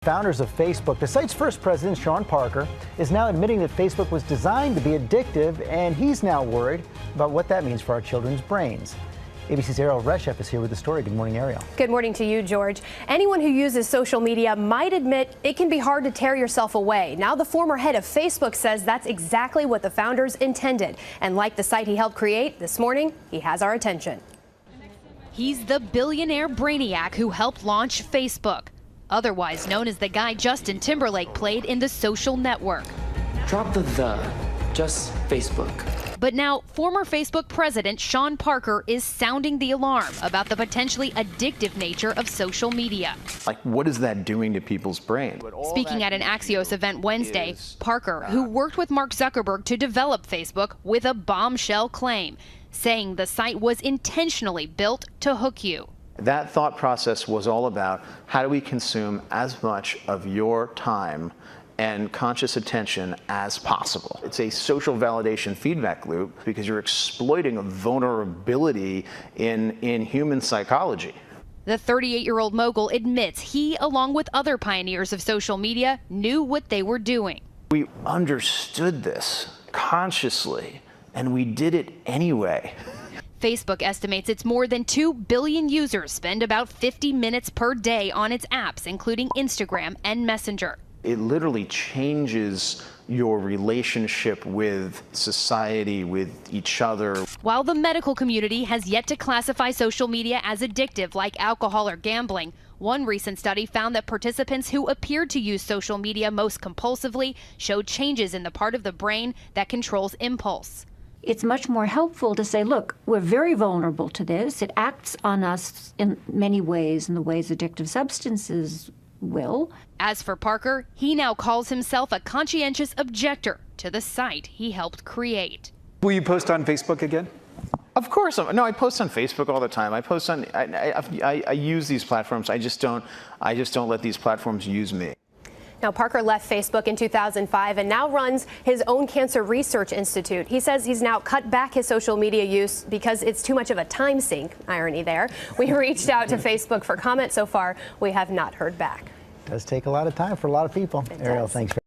Founders of Facebook, the site's first president, Sean Parker, is now admitting that Facebook was designed to be addictive, and he's now worried about what that means for our children's brains. ABC's Ariel Reshef is here with the story. Good morning, Ariel. Good morning to you, George. Anyone who uses social media might admit it can be hard to tear yourself away. Now the former head of Facebook says that's exactly what the founders intended. And like the site he helped create, this morning, he has our attention. He's the billionaire brainiac who helped launch Facebook, otherwise known as the guy Justin Timberlake played in The Social Network. Drop the, just Facebook. But now, former Facebook president Sean Parker is sounding the alarm about the potentially addictive nature of social media. Like, what is that doing to people's brain? Speaking at an Axios event Wednesday, Parker, who worked with Mark Zuckerberg to develop Facebook, with a bombshell claim, saying the site was intentionally built to hook you. That thought process was all about how do we consume as much of your time and conscious attention as possible. It's a social validation feedback loop because you're exploiting a vulnerability in human psychology. The 38-year-old mogul admits he, along with other pioneers of social media, knew what they were doing. We understood this consciously, and we did it anyway. Facebook estimates its more than 2 billion users spend about 50 minutes per day on its apps, including Instagram and Messenger. It literally changes your relationship with society, with each other. While the medical community has yet to classify social media as addictive like alcohol or gambling, one recent study found that participants who appeared to use social media most compulsively showed changes in the part of the brain that controls impulse. It's much more helpful to say, look, we're very vulnerable to this. It acts on us in many ways, in the ways addictive substances will. As for Parker, he now calls himself a conscientious objector to the site he helped create. Will you post on Facebook again? Of course. No, I post on Facebook all the time. I post on, I use these platforms. I just don't let these platforms use me. Now, Parker left Facebook in 2005 and now runs his own cancer research institute. He says he's now cut back his social media use because it's too much of a time sink. Irony there. We reached out to Facebook for comment. So far, we have not heard back. It does take a lot of time for a lot of people. Ariel, thanks.